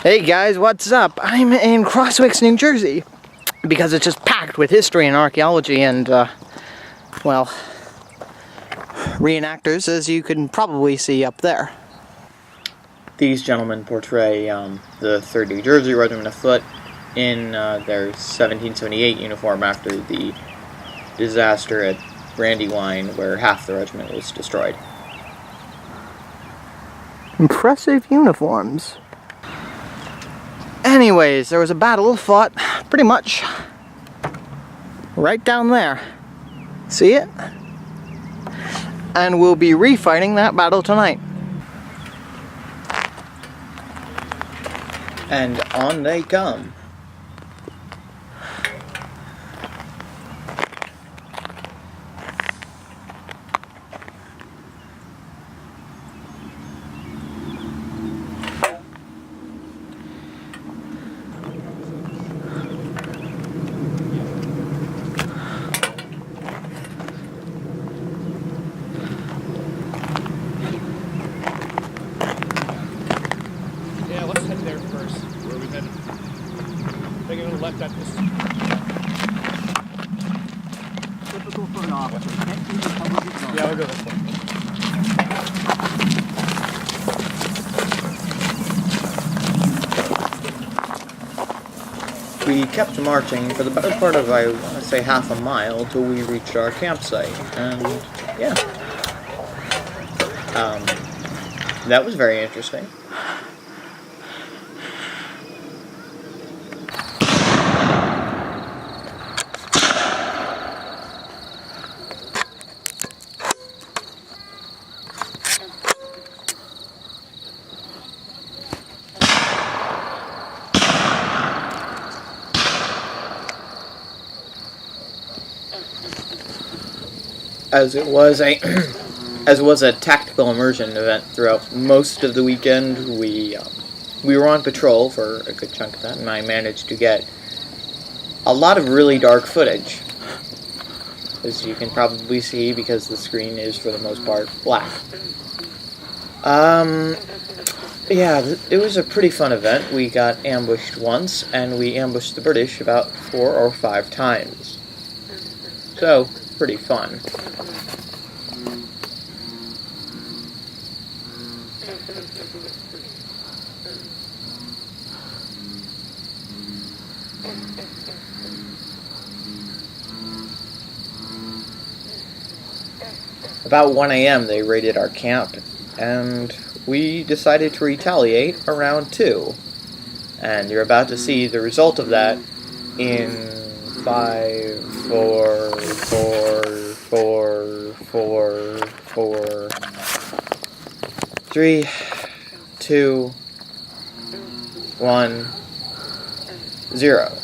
Hey guys, what's up? I'm in Crosswicks, New Jersey, because it's just packed with history and archaeology and, well, reenactors, as you can probably see up there. These gentlemen portray the 3rd New Jersey Regiment of Foot in their 1778 uniform after the disaster at Brandywine, where half the regiment was destroyed. Impressive uniforms. Anyways, there was a battle fought pretty much right down there. See it? And we'll be refighting that battle tonight. And on they come. Yeah, let's head there first. Where are we headed? Taking a left at this. Typical foot officer. Yeah, we'll go this way. We kept marching for the better part of, I want to say, half a mile till we reached our campsite, and yeah. That was very interesting. As it was a tactical immersion event throughout most of the weekend, we were on patrol for a good chunk of that, and I managed to get a lot of really dark footage, as you can probably see because the screen is for the most part black. Yeah, it was a pretty fun event. We got ambushed once, and we ambushed the British about 4 or 5 times. So, pretty fun. About 1 a.m. they raided our camp, and we decided to retaliate around 2. And you're about to see the result of that in 5, 4, 4, 4, 4, 4, 3, 2, 1, 0.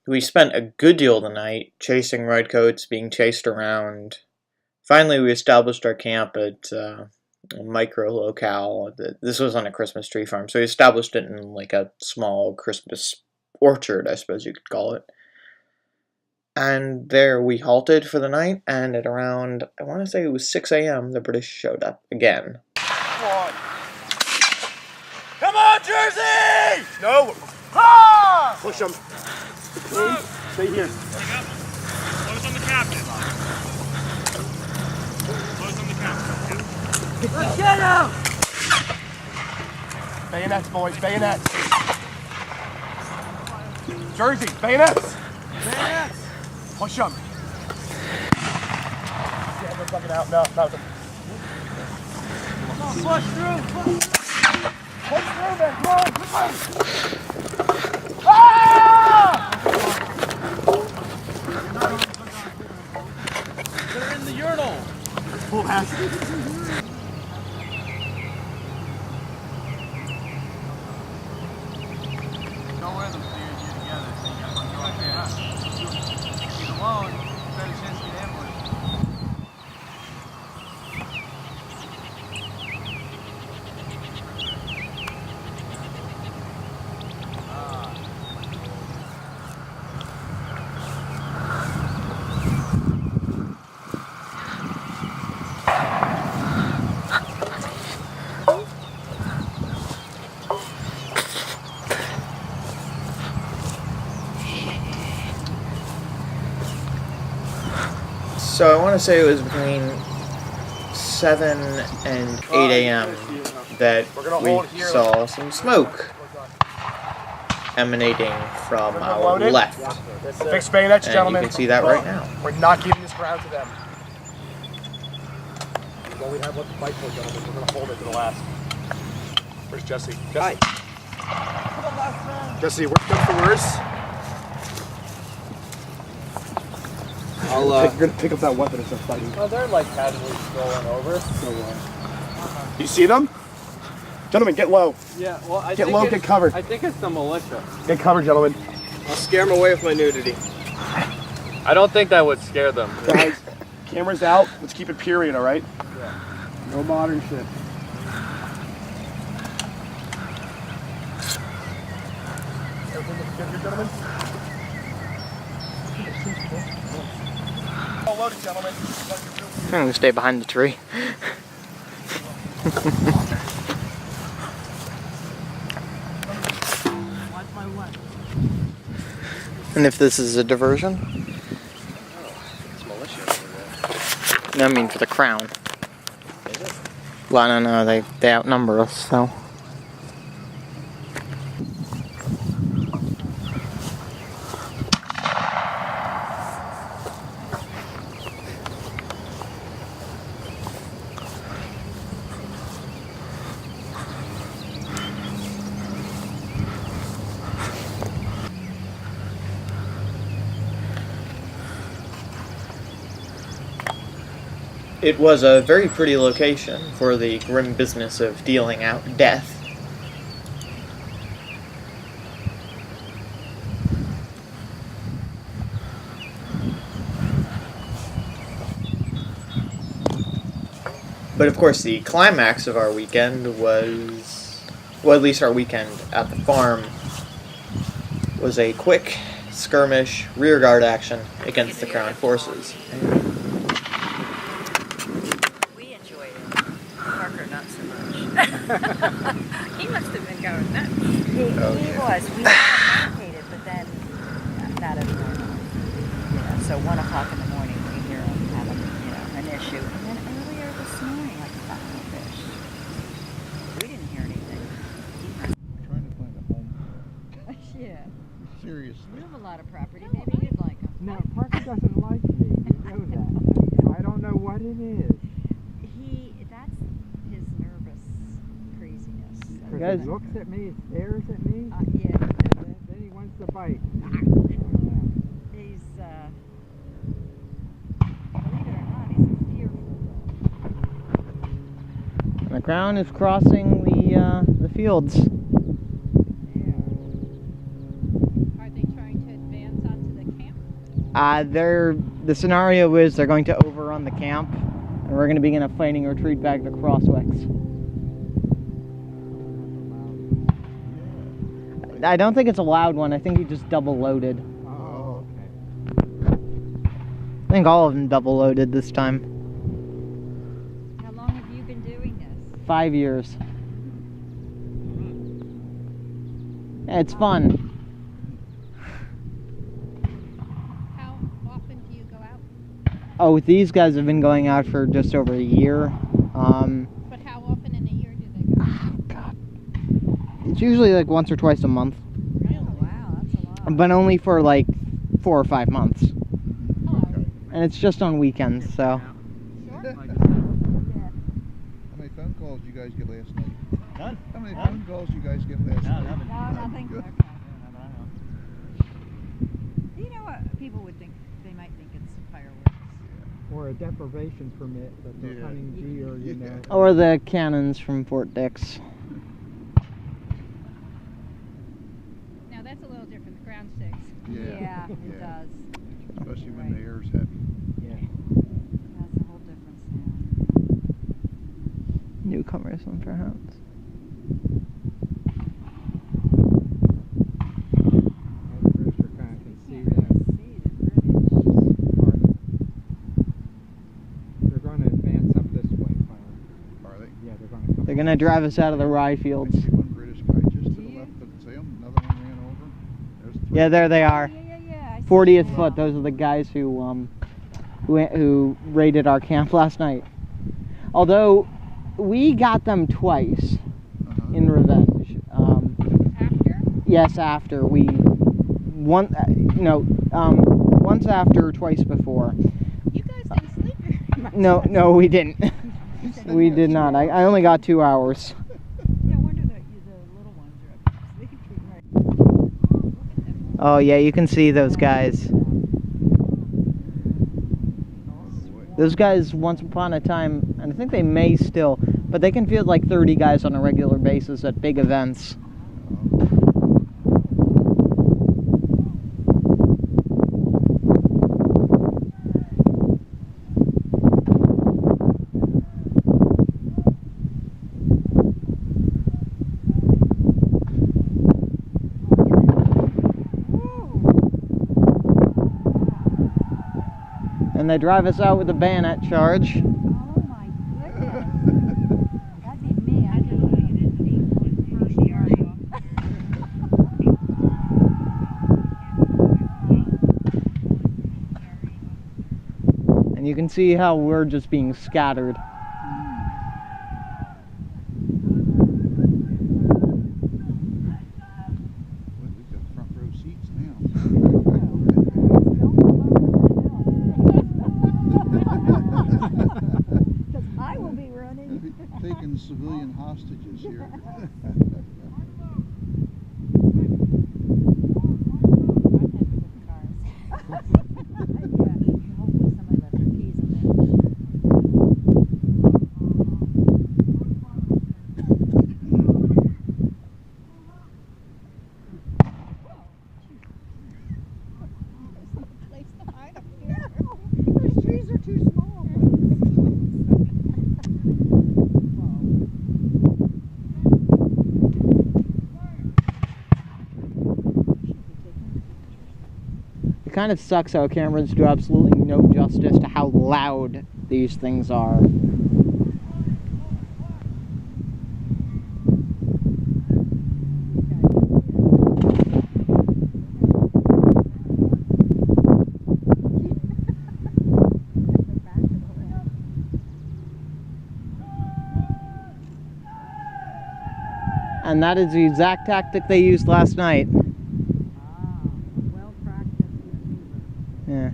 We spent a good deal of the night chasing redcoats, being chased around. Finally, we established our camp at a micro locale. This was on a Christmas tree farm, so we established it in like a small Christmas orchard, I suppose you could call it. And there we halted for the night, and at around, I want to say it was 6 a.m., the British showed up again. Come on, Jersey! No! Ha! Push him. Stay here. Close on the captain. Close on the captain. Let's get him! Bayonets, boys, bayonets. Jersey, bayonets! Bayonets! Push him. Yeah, we're fucking out. No. Come on, push through. Push through, man. Come on. Ah! They're in the urinal. Full pass. Don't wear them so you're together. So you gotta go up here. He's alone. Better chance to get ambushed. So I want to say it was between 7 and 8 a.m. that we saw some smoke emanating from our left. Fixed bayonets, gentlemen. And you can see that right now. We're not giving this ground to them. Well, we have what to fight for, gentlemen. We're going to hold it to the last. Where's Jesse? Jesse. Jesse, worst comes to worst. You're going to pick up that weapon and start fighting. Oh, they're like casually strolling over. You see them? Gentlemen, get low. Yeah, well, Get low, get covered. I think it's the militia. Get covered, gentlemen. I'll scare them away with my nudity. I don't think that would scare them. Guys, cameras out. Let's keep it period, all right? Yeah. No modern shit. Everything looks good here, gentlemen? All loaded, gentlemen. I'm gonna stay behind the tree. And if this is a diversion? It's militia over there. No, I mean for the crown. Is it? Well, I don't know, they outnumber us, so. It was a very pretty location for the grim business of dealing out death. But of course the climax of our weekend was, well, at least our weekend at the farm, was a quick skirmish rearguard action against the Crown forces. He must have been going nuts. He was. We meditated, but then that is normal. You know, so 1 o'clock in the morning we hear him having, an issue. And then earlier this morning, like a fucking fish. We didn't hear anything. I'm trying to find a home. Yeah. Seriously. We have a lot of property. Maybe you'd like him. No, Parker doesn't like me. You know that. I don't know what it is. That's his nervous craziness. Because Guys- he looks at me, stares at me, Yeah. and then he wants to bite. He's, believe it or not, he's a fearful dog. The crown is crossing the fields. Yeah. Are they trying to advance onto the camp? The scenario is they're going to overrun the camp, and we're going to begin a fighting retreat back to Crosswicks. I don't think it's a loud one. I think he just double loaded. Oh, okay. think all of them double loaded this time. How long have you been doing this? 5 years. It's fun. How often do you go out? Oh, these guys have been going out for just over a year. But how often in a year do they go? God. It's usually like once or twice a month, Oh, wow, that's a lot. but only for like 4 or 5 months. Oh, And it's just on weekends, so. sure. Yeah. How many phone calls you guys get last night? None. How many phone calls you guys get last night? nothing. No, nothing? Good. Okay. You know what? People would think, they might think it's fireworks. Or a deprivation permit that they're hunting deer, you know. Or the cannons from Fort Dix. Now that's a little different, the ground sticks. Yeah, it does. Especially when Right. the air's heavy. That's a whole difference now. Newcomers, perhaps. Rooster kind of can see that. They're going to advance up this way, Are they? Yeah, they're going to come. They're gonna drive us out of the rye I fields. see one British guy just to the left of the tail. Another one ran over. There's three. Yeah, there they are. Yeah. I see 40th them. foot. Those are the guys who raided our camp last night. Although we got them twice in revenge. After? Yes, after once after, twice before. You guys didn't sleep very much. No, we didn't. We did not. I only got 2 hours. No wonder the little ones are up sleeping, right? Oh yeah, you can see those guys. Those guys, once upon a time, and I think they may still, but they can field like 30 guys on a regular basis at big events. And they drive us out with a bayonet charge. Oh my goodness. That'd be me. I'd be first yard. And you can see how we're just being scattered. We've got front row seats now. Because I will be running. Taking civilian hostages here. Place to hide up here. Those trees are too small. It kind of sucks how cameras do absolutely no justice to how loud these things are. And that is the exact tactic they used last night. Well practiced maneuver. Yeah.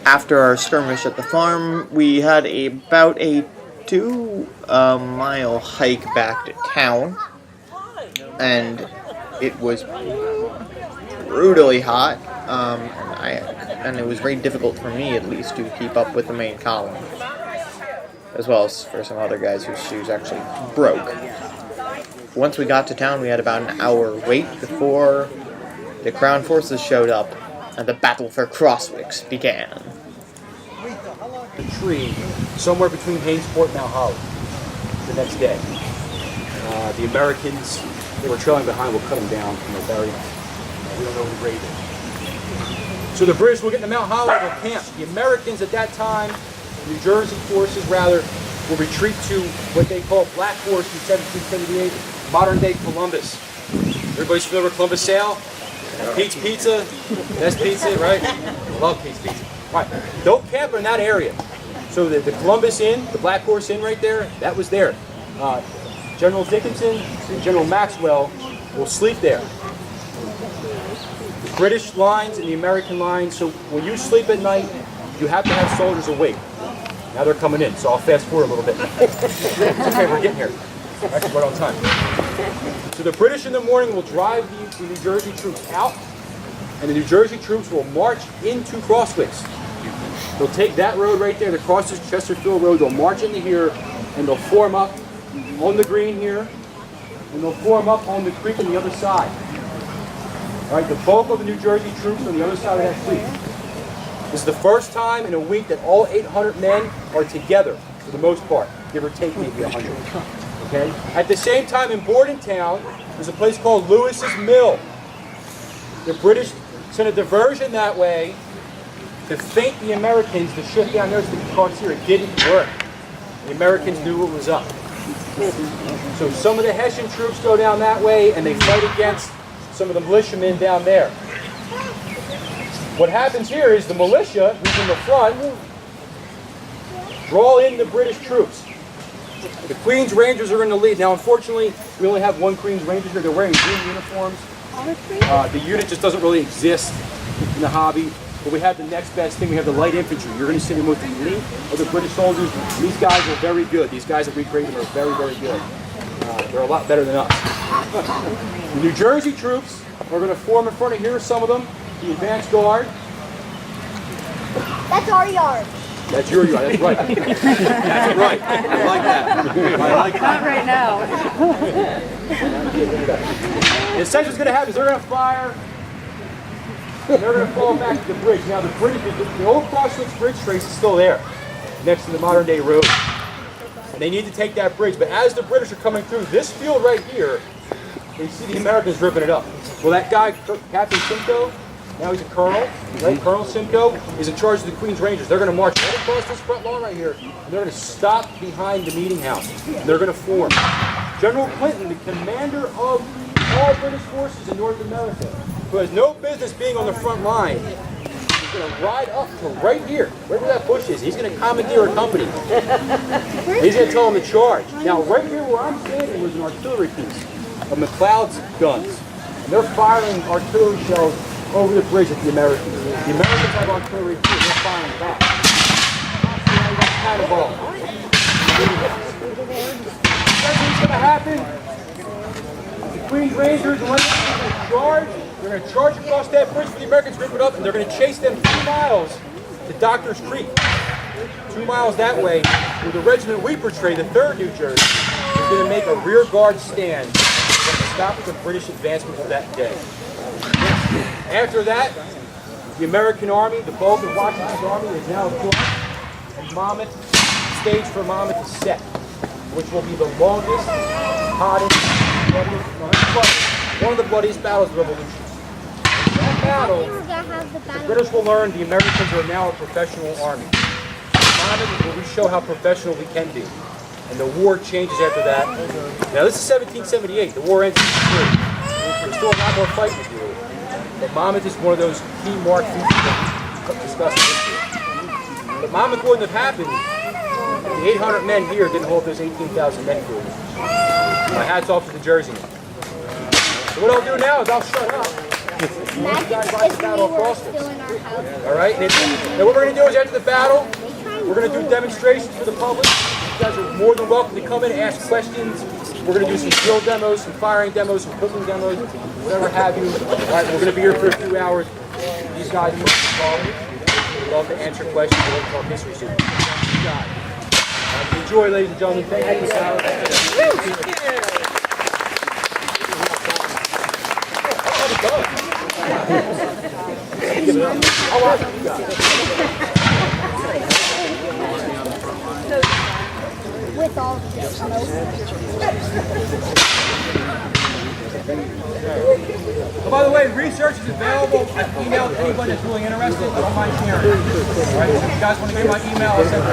After our skirmish at the farm, we had about a 2-mile hike back to town, and it was brutally hot, and it was very difficult for me, at least, to keep up with the main column, as well as for some other guys whose shoes actually broke. Once we got to town, we had about an hour wait before the Crown forces showed up, and the battle for Crosswicks began. Tree somewhere between Hainesport and Mount Holly the next day. The Americans, they were trailing behind, will cut them down and they'll bury them. We don't know who raided. So the British will get to Mount Holly, they'll camp. The Americans at that time, New Jersey forces rather, will retreat to what they call Black Horse in 1778, modern day Columbus. Everybody's familiar with Columbus Sale? Pete's Pizza, best pizza, right? Love Pete's Pizza. Right, don't camp in that area. So the Columbus Inn, the Black Horse Inn right there, that was there. General Dickinson and General Maxwell will sleep there. The British lines and the American lines, so when you sleep at night, you have to have soldiers awake. Now they're coming in, so I'll fast forward a little bit. It's okay, we're getting here. Actually, right on time. So the British in the morning will drive the New Jersey troops out, and the New Jersey troops will march into Crosswicks. They'll take that road right there, the Chesterfield Road, they'll march into here, and they'll form up on the green here, and they'll form up on the creek on the other side. All right, the bulk of the New Jersey troops on the other side of that creek. This is the first time in a week that all 800 men are together, for the most part, give or take maybe 100. Okay? At the same time, in Bordentown, there's a place called Lewis's Mill. The British sent a diversion that way to feint the Americans to shift down there to the cross here. It didn't work. The Americans knew what was up. So some of the Hessian troops go down that way and they fight against some of the militiamen down there. What happens here is the militia, who's in the front, draw in the British troops. The Queen's Rangers are in the lead. Now, unfortunately, we only have one Queen's Ranger here. They're wearing green uniforms. The unit just doesn't really exist in the hobby. But we have the next best thing. We have the light infantry. You're going to see the most elite of the British soldiers. These guys are very good. These guys that we created are very, very good. They're a lot better than us. The New Jersey troops are going to form in front of here, some of them. The advance guard. That's our yard. That's your yard, that's right. That's right. I like that. I like that. Not right now. The essentially what's going to happen is they're going to fire, and they're going to fall back to the bridge. Now the bridge, the old Crosswicks Bridge trace is still there, next to the modern day road. And they need to take that bridge. But as the British are coming through this field right here, they see the Americans ripping it up. Well, that guy, Captain Simcoe, now he's a colonel, right? Colonel Simcoe is in charge of the Queen's Rangers. They're going to march right across this front lawn right here, and they're going to stop behind the meeting house. And they're going to form. General Clinton, the commander of all British forces in North America, who has no business being on the front line, is going to ride up to right here, right where that bush is. He's going to commandeer a company. He's going to tell them to charge. Now, right here where I'm standing was an artillery piece of McLeod's guns. And they're firing artillery shells over the bridge at the Americans. The Americans have artillery too, they're firing back. Cannonball. That's what's going to happen. The Queen's Rangers are going to charge. They're going to charge across that bridge for the Americans, rip it up, and they're going to chase them 2 miles to Doctor's Creek. 2 miles that way, where the regiment we portray, the 3rd New Jersey, is going to make a rear guard stand to stop the British advancement of that day. After that, the American Army, the bulk of Washington's army is now across, and Monmouth, stage for Monmouth is set, which will be the longest, hottest, one of the bloodiest battles of the Revolution. In that battle, the British will learn the Americans are now a professional army. Monmouth is where we show how professional we can be. And the war changes after that. Now this is 1778, the war ends in 1963. There's still a lot more fighting to do. But Monmouth is one of those key mark features that we discussed in history. But Monmouth wouldn't have happened if the 800 men here didn't hold those 18,000 men through. My hat's off to the Jerseymen. So what I'll do now is I'll shut up. All right? And what we're going to do is after the battle, we're going to do demonstrations for the public. You guys are more than welcome to come in and ask questions. We're going to do some drill demos, some firing demos, some cooking demos, whatever have you. All right, we're going to be here for a few hours. These guys are calling. We'd love to answer questions. We'll talk history soon. Enjoy, ladies and gentlemen. Thank you, Sarah. With all the smoke. Oh, by the way, research is available. I've emailed anybody that's really interested. I don't mind sharing. All right, so if you guys want to get my email, I'll send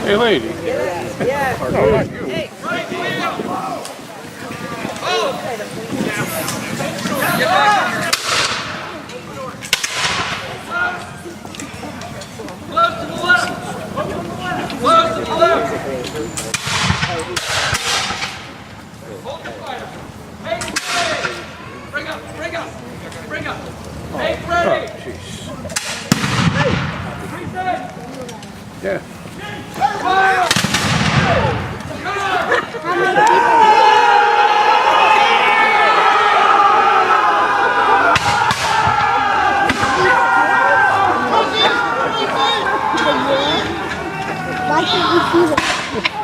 Hey, lady. Yeah. Why can't we see this?